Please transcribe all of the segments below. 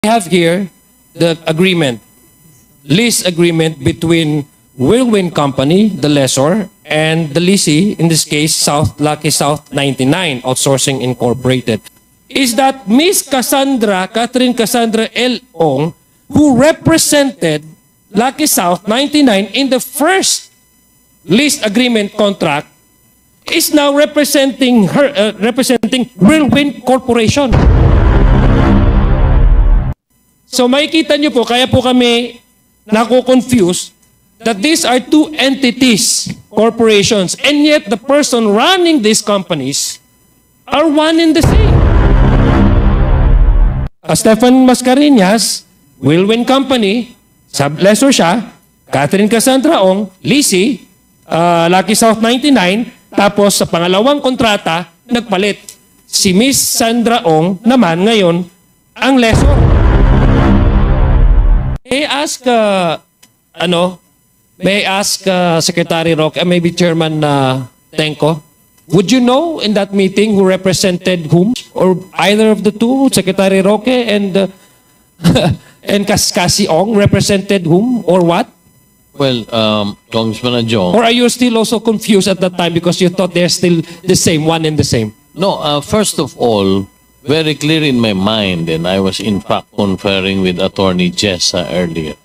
have here the agreement, lease agreement between Whirlwind Company, the lessor, and the lessee, in this case, Lucky South 99 Outsourcing Incorporated. Is that Miss Catherine Cassandra L. Ong, who represented Lucky South 99 in the first lease agreement contract, is now representing Whirlwind Corporation. So makikita nyo po, kaya po kami nako-confuse that these are two entities, corporations, and yet the person running these companies are one and the same. Stefan Mascareñas, Whirlwind Company, sublessor siya, Catherine Cassandra Ong, lessee, Lucky South 99, tapos sa pangalawang kontrata, nagpalit. Si Miss Sandra Ong naman ngayon ang lessor. May I ask, Secretary Roque, maybe Chairman Tenko, would you know in that meeting who represented whom? Or either of the two, Secretary Roque and Cassie Ong represented whom or what? Well, Congressman Adjong. Or are you still also confused at that time because you thought they're still the same, one and the same? No, first of all, very clear in my mind, and I was in fact conferring with Attorney Jessa earlier.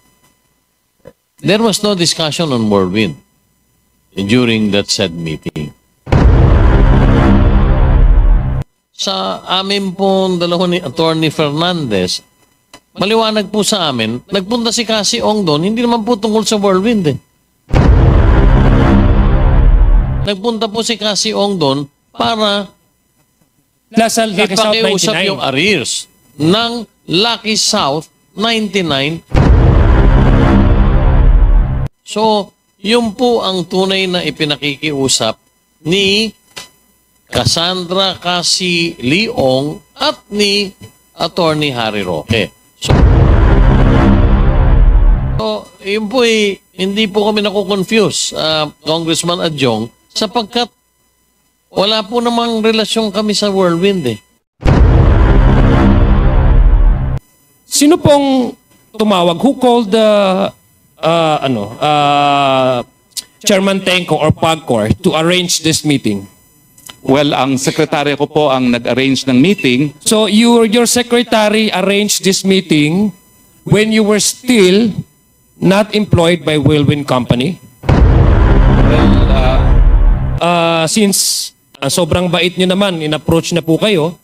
There was no discussion on Whirlwind during that said meeting. Sa amin pong dalawa ni Attorney Fernandez, maliwanag po sa amin, nagpunta si Cassie Ong doon, hindi naman po tungkol sa Whirlwind eh. Nagpunta po si Cassie Ong doon para ipakiusap yung arrears ng Lucky South 99. So, yun po ang tunay na ipinakikiusap ni Cassandra Cassie Leong at ni Attorney Harry Roque. So yun po hindi po kami nakukonfuse, Congressman Adjong, sapagkat wala po namang relasyon kami sa Whirlwind eh. Sino pong tumawag? Who called the Chairman Tenko or PAGCOR to arrange this meeting? Well, ang sekretary ko po ang nag-arrange ng meeting. So your secretary arranged this meeting when you were still not employed by Whirlwind Company? Well, since sobrang bait nyo naman, in-approach na po kayo,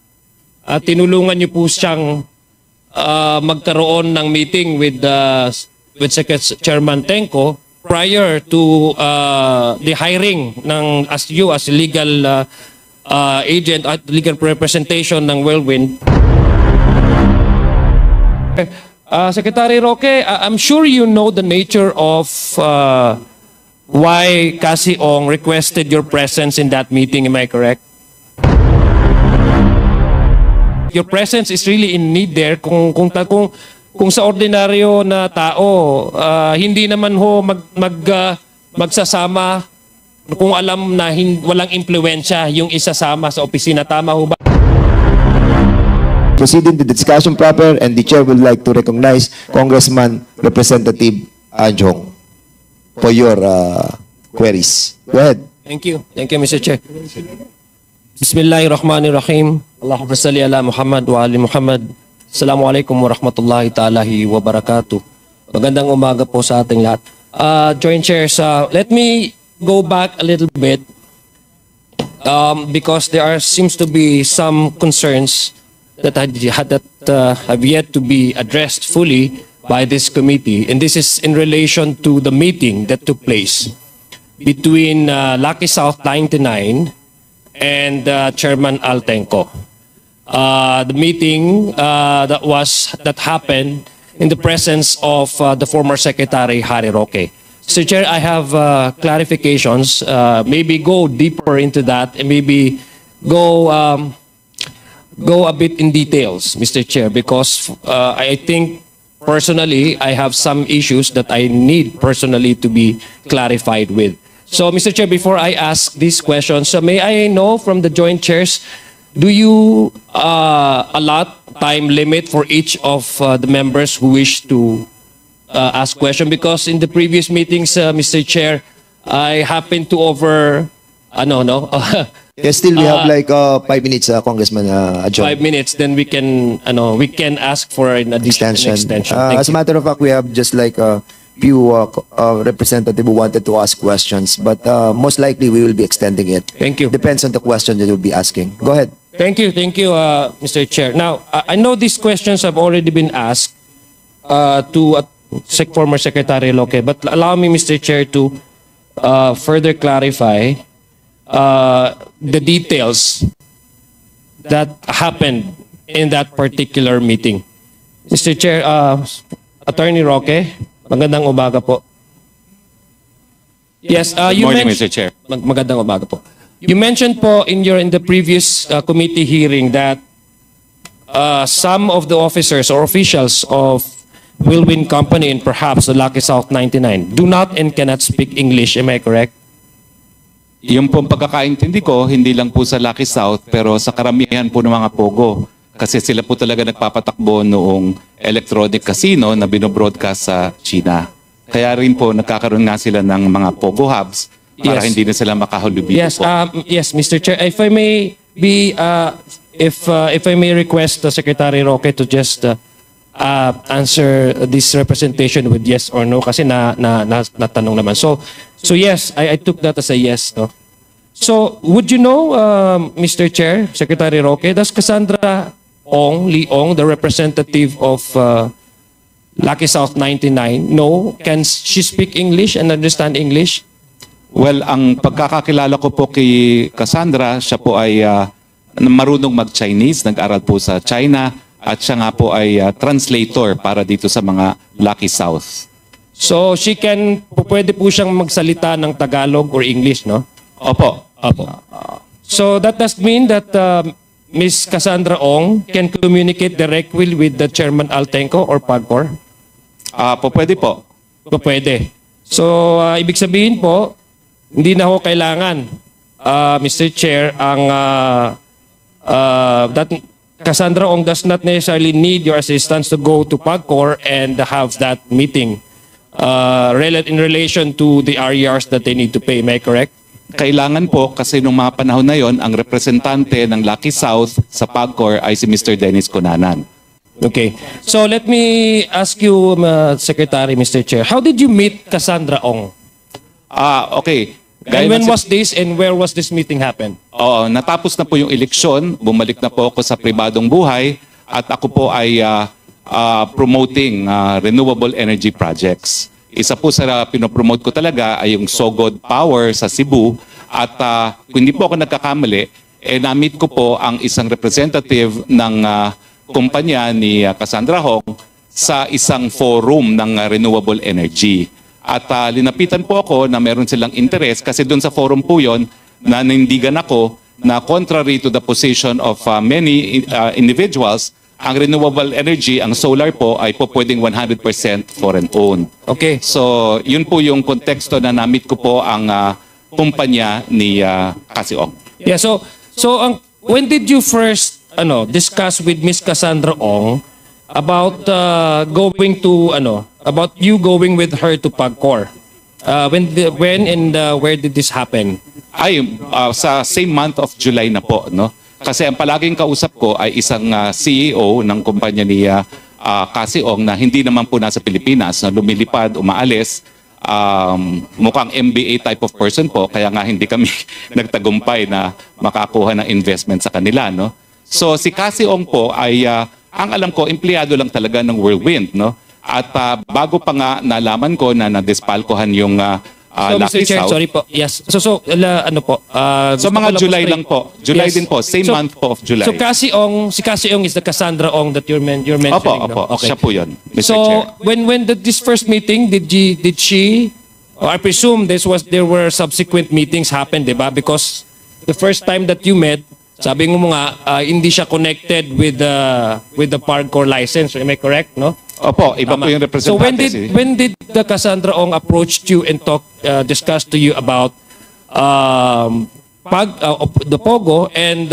tinulungan nyo po siyang magkaroon ng meeting with Chairman Tenko prior to the hiring ng as legal agent at legal representation ng Whirlwind. Secretary Roque, I'm sure you know the nature of why Cassie Ong requested your presence in that meeting, am I correct? Your presence is really in need there. Kung sa ordinaryo na tao, hindi naman ho magsasama kung alam na walang impluwensya yung isasama sa opisina. Tama ho ba? Proceeding to the discussion proper, and the chair would like to recognize Congressman Representative Adjong for your queries. Go ahead. Thank you. Thank you, Mr. Chair. Bismillahirrahmanirrahim. Allahumma salli ala Muhammad wa ali Muhammad. Assalamualaikum warahmatullahi ta'ala wa barakatuh. Magandang umaga po sa ating lahat. Joint Chairs, let me go back a little bit because there seems to be some concerns that have yet to be addressed fully by this committee. And this is in relation to the meeting that took place between Lucky South 99 and Chairman Al Tenco. The meeting that happened in the presence of the former Secretary Harry Roque. Sir Chair, I have clarifications. Maybe go deeper into that and maybe go a bit in details, Mr. Chair, because I think personally I have some issues that I need personally to be clarified with. So, Mr. Chair, before I ask these questions, may I know from the Joint Chairs do you allot time limit for each of the members who wish to ask question? Because in the previous meetings, Mr. Chair, I happened to Yes, still we have like 5 minutes, Congressman Adjong. 5 minutes, then we can ask for an additional extension. Thank As a you. matter of fact, we have just like a few representatives who wanted to ask questions, but most likely we will be extending it. Thank you. Depends on the question that you'll be asking. Go ahead. Thank you, Mr. Chair. Now, I know these questions have already been asked to former Secretary Roque, but allow me, Mr. Chair, to further clarify the details that happened in that particular meeting. Mr. Chair, Attorney Roque, magandang umaga po. Yes, Good you morning, mentioned- Mr. Chair. Magandang umaga po. You mentioned po in the previous committee hearing that some of the officers or officials of Whirlwind Company and perhaps the Lucky South 99 do not and cannot speak English. Am I correct? Yung pong pagkakaintindi ko, hindi lang po sa Lucky South, pero sa karamihan po ng mga Pogo. Kasi sila po talaga nagpapatakbo noong electronic casino na binobroadcast sa China. Kaya rin po nagkakaroon nga sila ng mga Pogo hubs para Yes. hindi na sila makahulubi Yes, po. yes, Mr. Chair. If I may be, if I may request Secretary Roque to just answer this representation with yes or no, kasi natanong naman. So yes, I took that as a yes, no. So would you know, Mr. Chair, Secretary Roque, does Cassandra Lee Ong, the representative of Lucky South 99, know? Can she speak English and understand English? Well, ang pagkakakilala ko po kay Cassandra, siya po ay marunong mag-Chinese, nag-aral po sa China, at siya nga po ay translator para dito sa mga Lucky South. So she pwede po siyang magsalita ng Tagalog or English, no? Opo. Opo. So that does mean that Ms. Cassandra Ong can communicate directly with the Chairman Altenco or PAGCOR? Pwede po. Pwede. So ibig sabihin po, hindi na ho kailangan, Mr. Chair, that Cassandra Ong does not necessarily need your assistance to go to PAGCOR and have that meeting in relation to the RERs that they need to pay. Am I correct? Kailangan po kasi nung mga panahon na yon, ang representante ng Lucky South sa PAGCOR ay si Mr. Dennis Conanan. Okay. So let me ask you, Secretary, Mr. Chair, how did you meet Cassandra Ong? Okay. And Gaya when ng- was this and where was this meeting happen? Oo, natapos na po yung eleksyon, bumalik na po ako sa pribadong buhay at ako po ay promoting renewable energy projects. Isa po sa pinopromote ko talaga ay yung Sogod Power sa Cebu at kung hindi po ako nagkakamali, na-meet ko po ang isang representative ng kumpanya ni Cassandra Ong sa isang forum ng renewable energy. At linapitan po ako na meron silang interes kasi doon sa forum po yon nanindigan ako na contrary to the position of many individuals, ang renewable energy, ang solar po ay po pwedeng 100% foreign owned. Okay. So yun po yung konteksto na namit ko po ang kumpanya ni Cassie Ong. Yeah, so when did you first discuss with Miss Cassandra Ong about about you going with her to PAGCOR? When and where did this happen? Ay, sa same month of July na po, no? Kasi ang palaging kausap ko ay isang CEO ng kumpanya ni Cassie Ong na hindi naman po nasa Pilipinas, na lumilipad, umaalis. Mukhang MBA type of person po, kaya nga hindi kami nagtagumpay na makakuha ng investment sa kanila, no? So si Cassie Ong po ay, ang alam ko, empleyado lang talaga ng Whirlwind, no? At bago pa nga nalaman ko na nadispalkohan yung So, Lucky Mr. Chair, South. sorry po. Yes. So ano po? So gusto ko mga lang July po- lang po. July Yes. din po. Same So- month po of July. So si Cassie Ong is the Cassandra Ong that you're mentioning. Opo, no? opo. Okay. Siya po yun, Mr. So Chair. when this first meeting, did she or I presume there were subsequent meetings happened, di ba? Because the first time that you met, sabi mo nga hindi siya connected with the PAGCOR license. Am I correct, no? Opo, iba po Tama. yung So representante. when did the Cassandra Ong approached you and discussed to you about the Pogo, and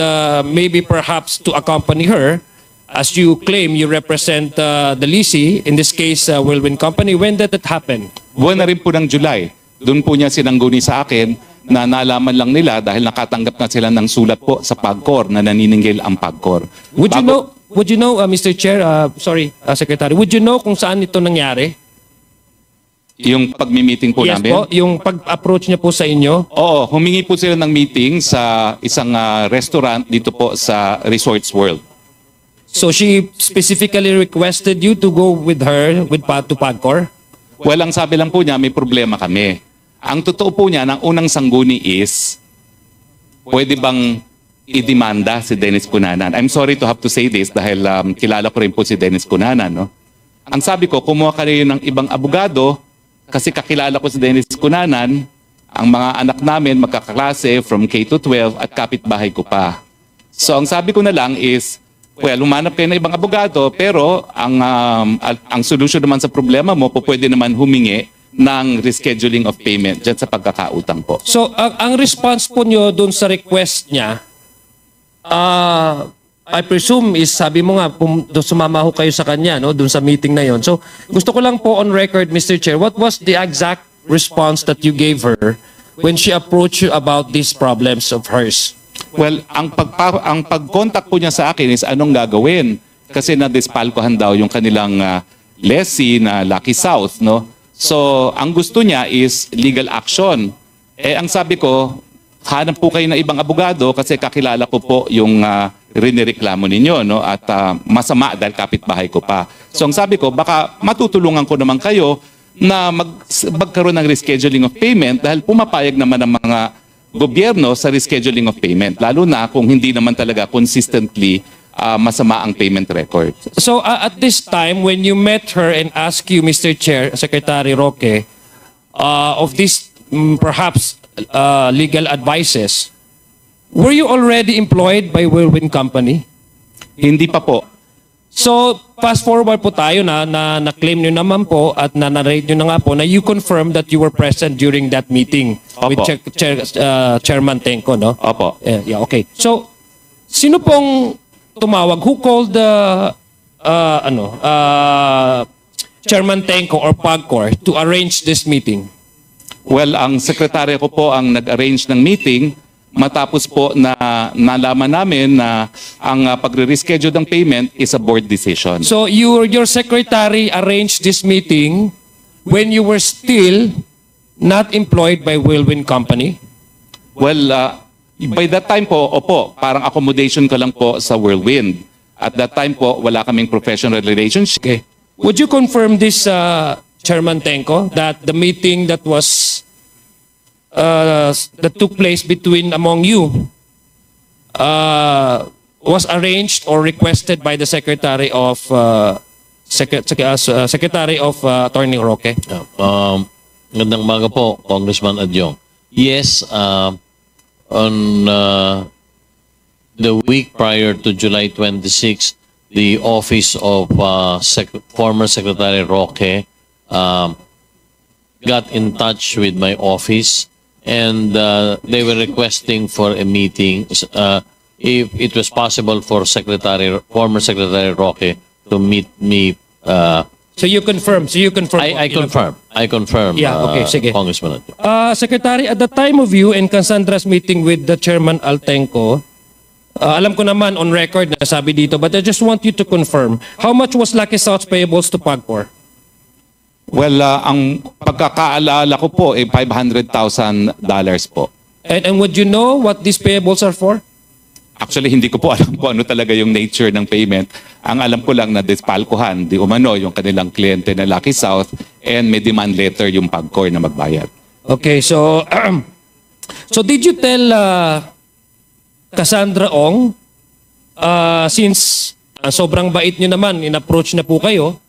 maybe perhaps to accompany her, as you claim you represent the leasing, in this case, Whirlwind Company. When did that happen? Buwan na rin po ng July. Doon po niya sinangguni sa akin na nalaman lang nila dahil nakatanggap na sila ng sulat po sa PAGCOR na naniningil ang PAGCOR. Would you know, Mr. Chair, Secretary, would you know kung saan ito nangyari? Yung pagmi-meeting po Yes namin? po, yung pag-approach niya po sa inyo. Oo, humingi po sila ng meeting sa isang restaurant dito po sa Resorts World. So she specifically requested you to go with her to PAGCOR? Well, ang sabi lang po niya, may problema kami. Ang totoo po niya, ng unang sangguni is, pwede bang idemanda si Dennis Cunanan? I'm sorry to have to say this dahil kilala ko rin po si Dennis Cunanan. No? Ang sabi ko, kumuha ka rin ng ibang abogado kasi kakilala ko si Dennis Cunanan, ang mga anak namin magkakaklase from K to 12 at kapitbahay ko pa. So ang sabi ko na lang is, well, humanap kayo ng ibang abogado pero ang solution naman sa problema mo, pwede naman humingi ng rescheduling of payment dyan sa pagkakautang po. So ang response po nyo dun sa request niya, I presume is sabi mo nga sumama ho kayo sa kanya no dun sa meeting na yon. So gusto ko lang po on record, Mr. Chair, what was the exact response that you gave her when she approached you about these problems of hers? Well, ang pag-contact po niya sa akin is anong gagawin kasi na-dispalkohan daw yung kanilang lessee na Lucky South, no? So, ang gusto niya is legal action. Ang sabi ko, hanap po kayo ng ibang abogado kasi kakilala ko po yung rinireklamo ninyo, no? At masama dahil kapitbahay ko pa. So, ang sabi ko, baka matutulungan ko naman kayo na magkaroon ng rescheduling of payment dahil pumapayag naman ang mga gobyerno sa rescheduling of payment, lalo na kung hindi naman talaga consistently masama ang payment record. So at this time, when you met her and asked you, Mr. Chair, Secretary Roque, of these perhaps legal advices, were you already employed by Whirlwind Company? Hindi pa po. So fast forward po tayo na-claim nyo naman po at na-narrate nyo na nga po na you confirmed that you were present during that meeting with Chairman Tenco, no? Opo. Yeah, okay. So, sino pong tumawag? Who called Chairman Tenco or PAGCOR to arrange this meeting? Well, ang sekretary ko po ang nag-arrange ng meeting matapos po na nalaman namin na ang pagre-reschedule ng payment is a board decision. So your secretary arranged this meeting when you were still not employed by Whirlwind Company? Well, by that time po, opo, parang accommodation ko lang po sa Whirlwind. At that time po, wala kaming professional relationship. Okay. Would you confirm this, Chairman Tenco, that the meeting that was that took place among you was arranged or requested by the Secretary of Attorney Roque? Magandang umaga po, Congressman Adyong. Yes, on the week prior to July 26, the office of former Secretary Roque got in touch with my office and they were requesting for a meeting if it was possible for former Secretary Roque to meet me. So you confirm. I confirm. Yeah, okay, sige. Congressman. Secretary, at the time of you and Cassandra's meeting with the Chairman Altenco, alam ko naman on record na sabi dito, but I just want you to confirm, how much was Lucky South's payables to PAGCOR? Well, ang pagkakaalala ko po ay $500,000 po. And would you know what these payables are for? Actually, hindi ko po alam kung ano talaga yung nature ng payment. Ang alam ko lang na dispalkohan, di umano, yung kanilang kliyente na Lucky South and may demand letter yung PAGCOR na magbayad. Okay, so so did you tell Cassandra Ong, since sobrang bait nyo naman, in-approach na po kayo,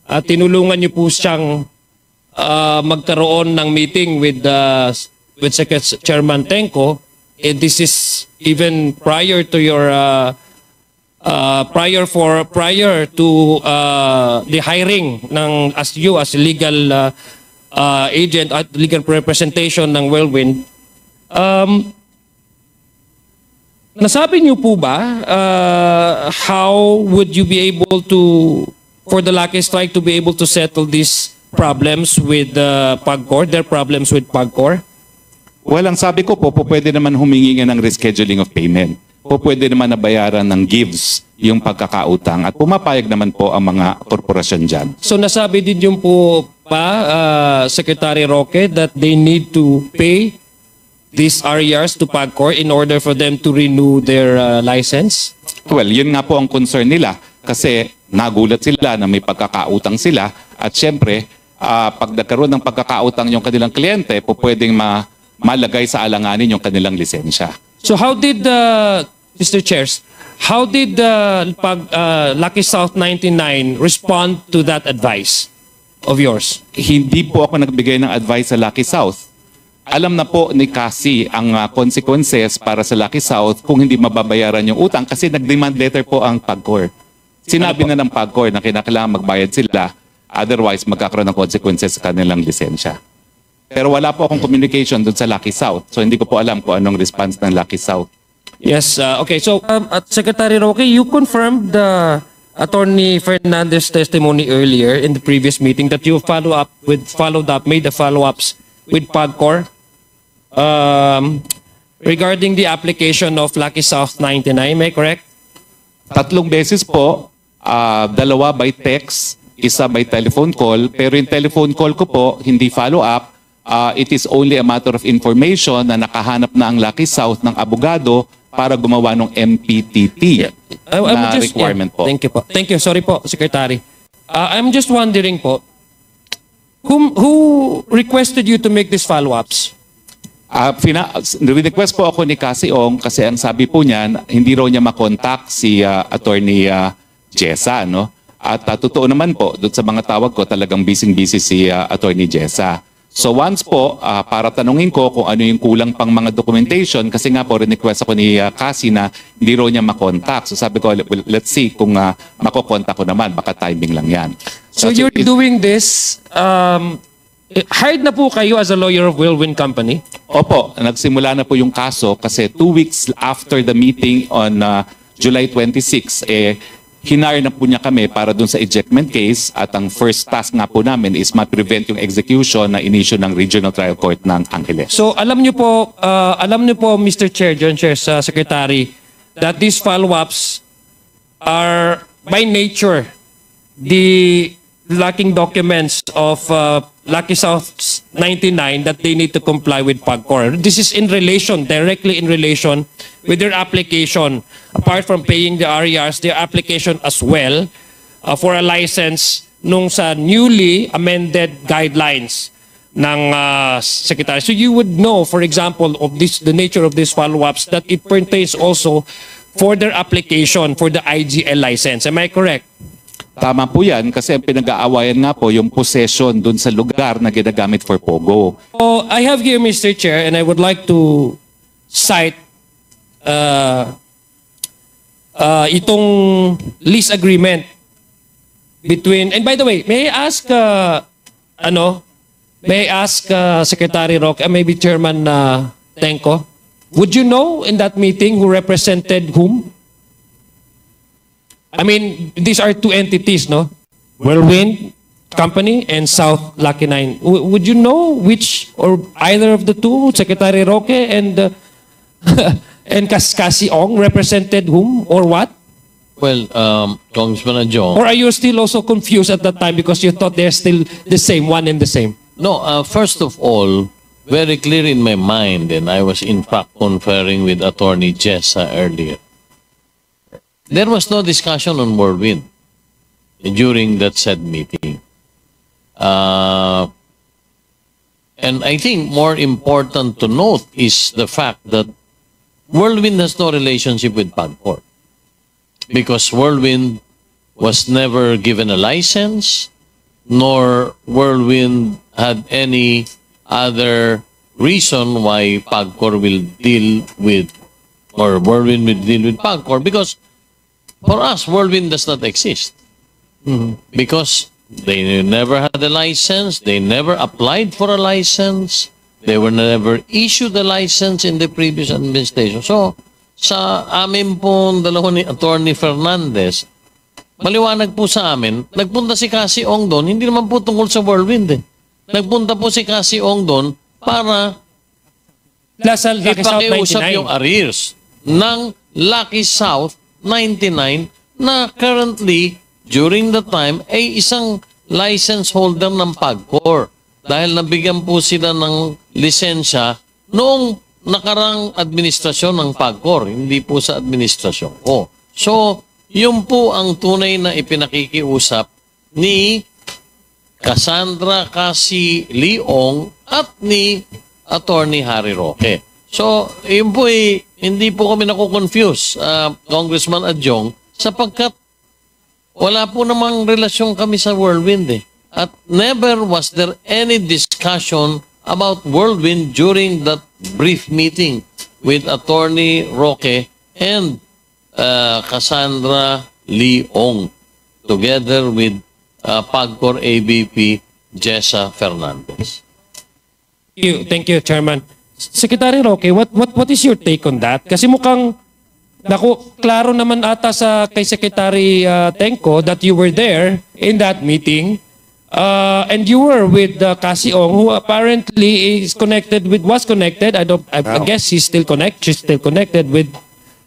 at tinulungan niyo po siyang magkaroon ng meeting with Chairman Tenco, and this is even prior to your prior to the hiring ng as legal agent at legal representation ng Whirlwind. nasabi niyo po ba how would you be able to, for the Lucky Strike to be able to settle these problems with PAGCOR, their problems with PAGCOR? Well, ang sabi ko po, pwede naman humingi nga ng rescheduling of payment. Pwede naman nabayaran ng gives yung pagkakautang at pumapayag naman po ang mga korporasyon dyan. So nasabi din yung po pa, Secretary Roque, that they need to pay these RERs to PAGCOR in order for them to renew their license? Well, yun nga po ang concern nila kasi nagulat sila na may pagkakautang sila at syempre, pag nagkaroon ng pagkakautang yung kanilang kliyente, pwedeng malagay sa alanganin yung kanilang lisensya. So how did, Mr. Chairs, how did Lucky South 99 respond to that advice of yours? Hindi po ako nagbigay ng advice sa Lucky South. Alam na po ni Cassie ang consequences para sa Lucky South kung hindi mababayaran yung utang kasi nag-demand letter po ang PAGCOR. Sinabi na ng PAGCOR na kinakailangan magbayad sila, otherwise magkakaroon ng consequences sa kanilang lisensya. Pero wala po akong communication doon sa Lucky South. So hindi ko po alam kung anong response ng Lucky South. Yes, okay. So, Secretary Roque, you confirmed the Attorney Fernandez's testimony earlier in the previous meeting that you made the follow-ups with PAGCOR regarding the application of Lucky South 99, am I correct? 3 beses po, 2 by text, 1 by telephone call, pero yung telephone call ko po, hindi follow-up. It is only a matter of information na nakahanap na ang Lucky South ng abogado para gumawa ng MPTT na requirement po. Thank you po. Thank you. Sorry po, Secretary. I'm just wondering po, who requested you to make these follow-ups? Request po ako ni Cassie Ong kasi ang sabi po niya, hindi raw niya makontak si Attorney Jessa. No? At totoo naman po, doon sa mga tawag ko, talagang busy-busy si Attorney Jessa. So once po, para tanungin ko kung ano yung kulang pang mga documentation, kasi nga po, request ako ni Cassie na hindi raw niya makontak. So sabi ko, well, let's see kung makokontak ko naman, baka timing lang yan. So you're doing this, hired na po kayo as a lawyer of Whirlwind Company? Opo, nagsimula na po yung kaso kasi 2 weeks after the meeting on July 26, hinire na po niya kami para dun sa ejectment case at ang first task nga po namin is ma-prevent yung execution na inisyu ng Regional Trial Court ng Angeles. So alam niyo po, Mr. Chair, John Chair, Secretary, that these follow-ups are by nature the lacking documents of Lucky South 99 that they need to comply with PAGCOR. This is directly in relation with their application. Apart from paying the RERs, their application as well for a license nung sa newly amended guidelines ng Secretary. So you would know, for example, of the nature of these follow-ups that it pertains also for their application for the IGL license. Am I correct? Tama po yan kasi ang pinag-aawayan nga po yung possession dun sa lugar na ginagamit for POGO. So I have here, Mr. Chair, and I would like to cite itong lease agreement between, and by the way, may I ask Secretary Roque, maybe Chairman Tenko, would you know in that meeting who represented whom? I mean, these are 2 entities, no? Whirlwind Company and South Lucky 9. Would you know which or either of the two, Secretary Roque and and Cassie Ong, represented whom or what? Well, Congressman Adjong. Or are you still also confused at that time because you thought they're still the same, one and the same? No, first of all, very clear in my mind, and I was in fact conferring with Attorney Jessa earlier. There was no discussion on Whirlwind during that said meeting. And I think more important to note is the fact that Whirlwind has no relationship with PAGCOR because Whirlwind was never given a license, nor Whirlwind had any other reason why PAGCOR will deal with, or Whirlwind will deal with PAGCOR, because for us, Whirlwind does not exist. Because they never had a license, they never applied for a license, they were never issued a license in the previous administration. So, sa amin pong dalawa ni Attorney Fernandez, maliwanag po sa amin, nagpunta si Cassie Ong doon, hindi naman po tungkol sa Whirlwind eh. Nagpunta po si Cassie Ong doon para Lasal Lucky South ipakiusap 99. yung arrears ng Lucky South 99 na currently, during the time, ay isang license holder ng PAGCOR. Dahil nabigyan po sila ng lisensya noong nakarang administrasyon ng PAGCOR, hindi po sa administrasyon ko. So, yun po ang tunay na ipinakikiusap ni Cassandra Cassie Leong at ni Attorney Harry Roque. So, yun po hindi po kami nakukonfuse, Congressman Adjong, sapagkat wala po namang relasyon kami sa Whirlwind eh. At never was there any discussion about Whirlwind during that brief meeting with Attorney Roque and Cassandra Leong together with PAGCOR AVP Jessa Fernandez. Thank you, Chairman. Secretary Roque, what is your take on that? Kasi mukhang klaro naman ata kay Secretary Tenco that you were there in that meeting and you were with Cassie Ong, who apparently was connected. I guess she's still connected with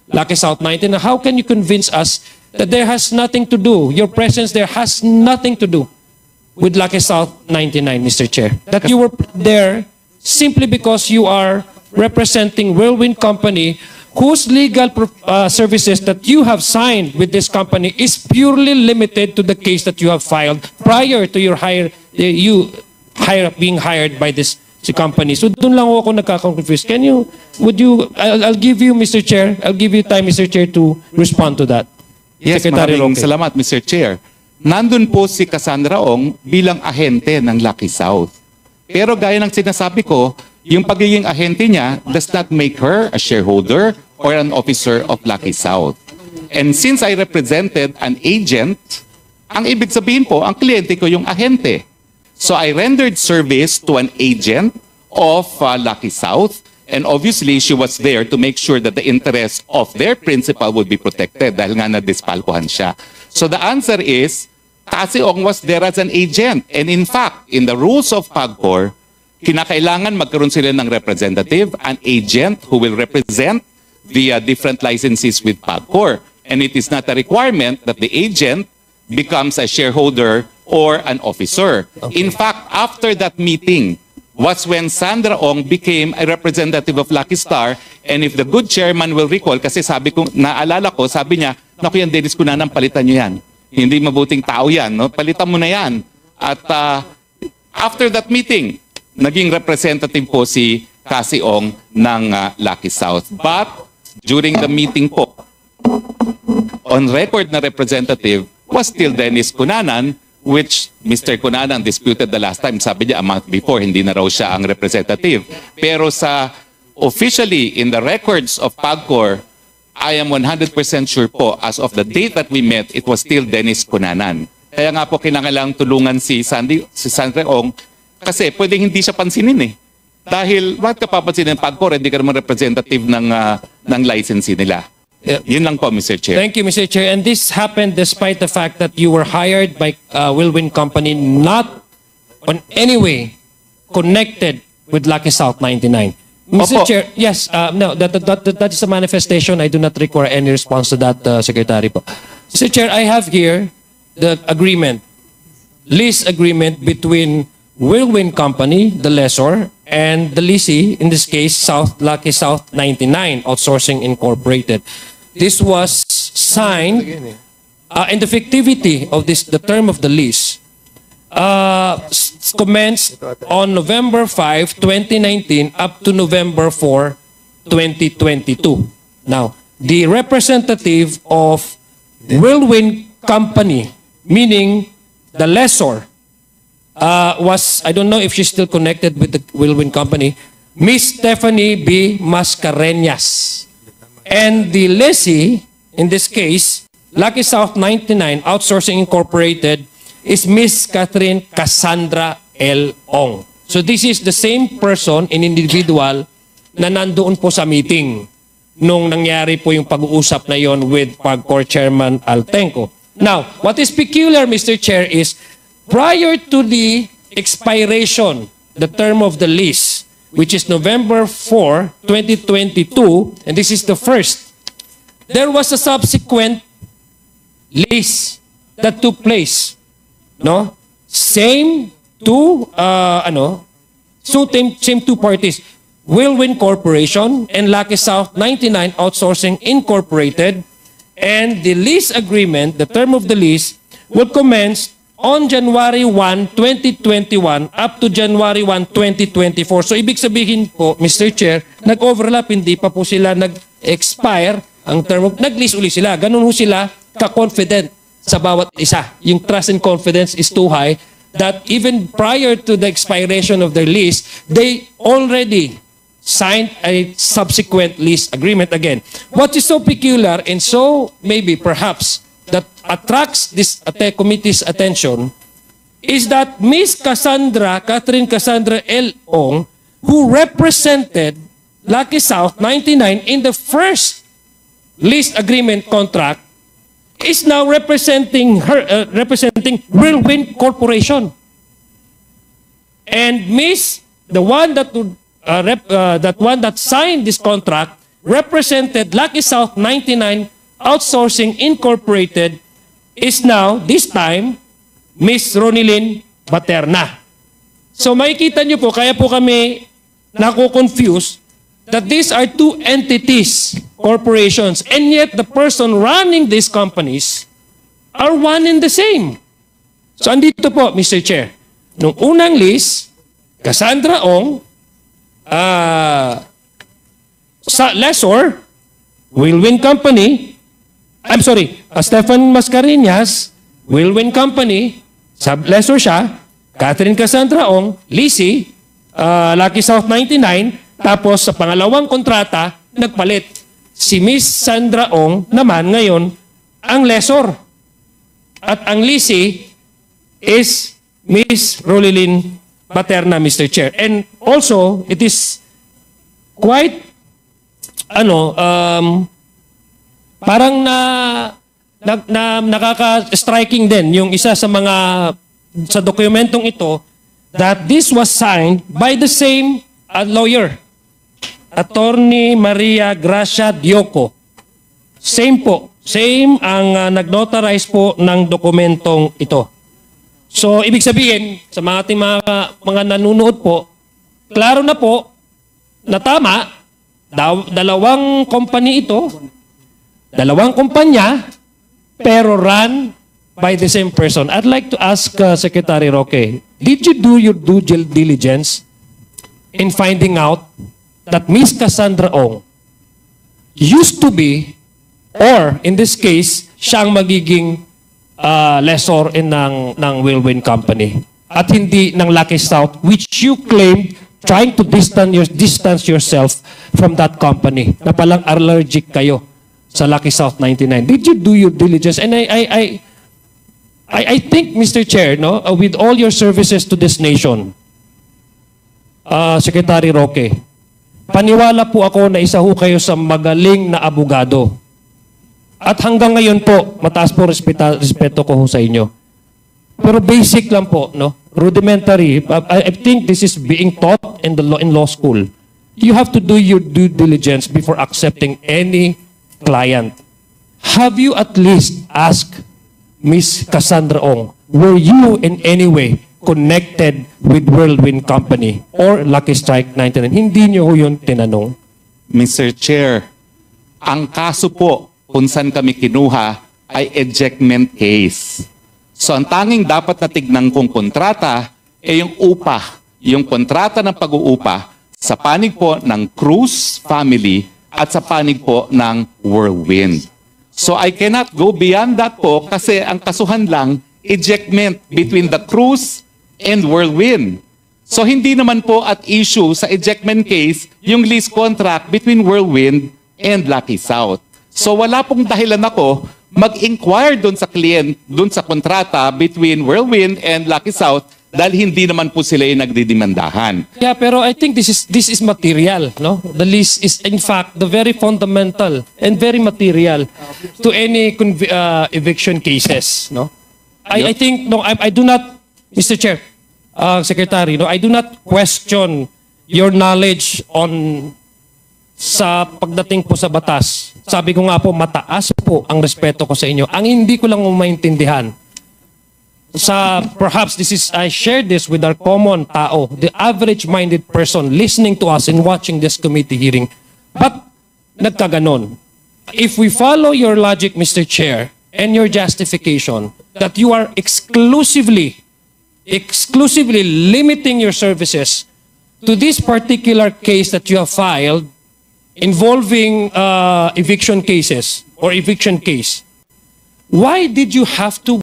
Lucky South 19. How can you convince us that there has nothing to do, your presence there has nothing to do with Lucky South 99, Mr. Chair? That you were there simply because you are representing Whirlwind Company, whose legal services that you have signed with this company is purely limited to the case that you have filed prior to your being hired by this company. So doon lang ako nagka-confuse. I'll give you, Mr. Chair, I'll give you time, Mr. Chair, to respond to that. Yes, Secretary maraming Roque. salamat, Mr. Chair. Nandun po si Cassandra Ong bilang ahente ng Lucky South. Pero gaya ng sinasabi ko, yung pagiging ahente niya does not make her a shareholder or an officer of Lucky South. And since I represented an agent, ang ibig sabihin po, ang kliyente ko yung ahente. So I rendered service to an agent of Lucky South, and obviously she was there to make sure that the interests of their principal would be protected dahil nga na-dispalkuhan siya. So the answer is, Cassie Ong was there as an agent. And in fact, in the rules of PAGCOR, kinakailangan magkaroon sila ng representative, an agent who will represent the different licenses with PAGCOR. And it is not a requirement that the agent becomes a shareholder or an officer. In fact, after that meeting was when Sandra Ong became a representative of Lucky Star. And if the good chairman will recall, kasi naalala ko, sabi niya, naku yan, Dennis Cunanan, palitan niyo yan. Hindi mabuting tao yan, no? Palitan mo na yan. At after that meeting, naging representative po si Cassie Ong ng Lucky South. But during the meeting po, on record na representative was still Dennis Cunanan, which Mr. Cunanan disputed the last time. Sabi niya, a month before, hindi na raw siya ang representative. Pero officially, in the records of PAGCOR, I am 100% sure po, as of the date that we met, it was still Dennis Cunanan. Kaya nga po kinakailangang tulungan si Sandra Ong kasi pwedeng hindi siya pansinin eh. Dahil bakit ka papansinin ng PAGCOR, hindi ka naman representative ng licensee nila. Yun lang po, Mr. Chair. Thank you, Mr. Chair. And this happened despite the fact that you were hired by Whirlwind Company, not on any way connected with Lucky South 99. Mr. Opo. Chair, yes, no, that is a manifestation. I do not require any response to that, Secretary po. Mr. Chair, I have here the lease agreement between Whirlwind Company, the lessor, and the leasee, in this case, Lucky South 99 Outsourcing Incorporated. This was signed, and the fictivity of the term of the lease commenced on November 5, 2019 up to November 4, 2022. Now, the representative of Whirlwind Company, meaning the lessor, was, I don't know if she's still connected with the Whirlwind Company, Miss Stephanie B. Mascareñas. And the lessee, in this case, Lucky South 99 Outsourcing Incorporated, is Miss Catherine Cassandra L. Ong. So this is the same person and individual na nandoon po sa meeting nung nangyari po yung pag-uusap na yon with PAGCOR Chairman Altenco. Now, what is peculiar, Mr. Chair, is prior to the expiration, the term of the lease, which is November 4, 2022, and this is the first, there was a subsequent lease that took place. No? Same two, same two parties. Whirlwind Corporation and Lucky South 99 Outsourcing Incorporated, and the lease agreement, the term of the lease, will commence on January 1, 2021 up to January 1, 2024. So ibig sabihin po, Mr. Chair, nag-overlap, hindi pa po sila nag-expire ang term of, nag-lease uli sila. Ganun ho sila ka-confident sa bawat isa. Yung trust and confidence is too high that even prior to the expiration of their lease, they already signed a subsequent lease agreement again. What is so peculiar and so maybe perhaps that attracts this committee's attention is that Miss Catherine Cassandra L. Ong, who represented Lucky South 99 in the first lease agreement contract, is now representing Whirlwind Corporation. And the one that signed this contract represented Lucky South 99 Outsourcing Incorporated is now, this time, Miss Ronilyn Baterna. So makikita nyo po, kaya po kami nako-confuse that these are two entities, corporations, and yet the person running these companies are one and the same. So andito po, Mr. Chair, nung unang lease, Cassandra Ong, sa lessor, Whirlwind Company, Stefan Mascareñas, Whirlwind Company, sub-lessor siya, Catherine Cassandra Ong, leasee, Lucky South 99, tapos sa pangalawang kontrata, nagpalit. Si Miss Sandra Ong naman ngayon ang lessor. At ang leasee is Miss Ronilyn Baterna, Mr. Chair. And also, it is quite, parang nakaka-striking din yung isa sa sa dokumentong ito that this was signed by the same lawyer, Attorney Maria Gracia Dioco. Same po. Same ang nag-notarize po ng dokumentong ito. So, ibig sabihin, sa mga ating mga nanunood po, klaro na po na tama, dalawang company ito, dalawang kumpanya, pero run by the same person. I'd like to ask Secretary Roque, did you do your due diligence in finding out that Miss Cassandra Ong used to be, or in this case, siyang magiging lessor ng Whirlwind Company at hindi ng Lucky South, which you claimed trying to distance yourself from that company na palang allergic kayo sa Lucky South 99. Did you do your diligence? And I think, Mr. Chair, no, with all your services to this nation, Secretary Roque, paniwala po ako na isa ho kayo sa magaling na abogado. At hanggang ngayon po, mataas po respeto ko sa inyo. Pero basic lang po, no? Rudimentary. I think this is being taught in law school. You have to do your due diligence before accepting any client. Have you at least asked Miss Cassandra Ong, were you in any way connected with Whirlwind Company or Lucky Strike 99? Hindi niyo ho yun tinanong. Mr. Chair, ang kaso po kung saan kami kinuha ay ejectment case. So ang tanging dapat na tignan kong kontrata ay yung upa, yung kontrata ng pag-uupa sa panig po ng Cruz family at sa panig po ng Whirlwind. So I cannot go beyond that po kasi ang kasuhan lang ejectment between the Cruz and Whirlwind. So hindi naman po at issue sa ejectment case yung lease contract between Whirlwind and Lucky South. So wala pong dahilan ako mag-inquire doon sa client, doon sa kontrata between Whirlwind and Lucky South dahil hindi naman po sila yung nagdidimandahan. Yeah, pero I think this is material, no? The list is in fact the very fundamental and very material to any eviction cases, no? I think no, I do not, Mr. Chair, Secretary, no, I do not question your knowledge on sa pagdating po sa batas. Sabi ko nga po, mataas po ang respeto ko sa inyo. Ang hindi ko lang maintindihan, perhaps I shared this with our common tao, the average-minded person listening to us and watching this committee hearing. But nagkaganon. If we follow your logic, Mr. Chair, and your justification that you are exclusively limiting your services to this particular case that you have filed involving eviction cases or eviction case, why did you have to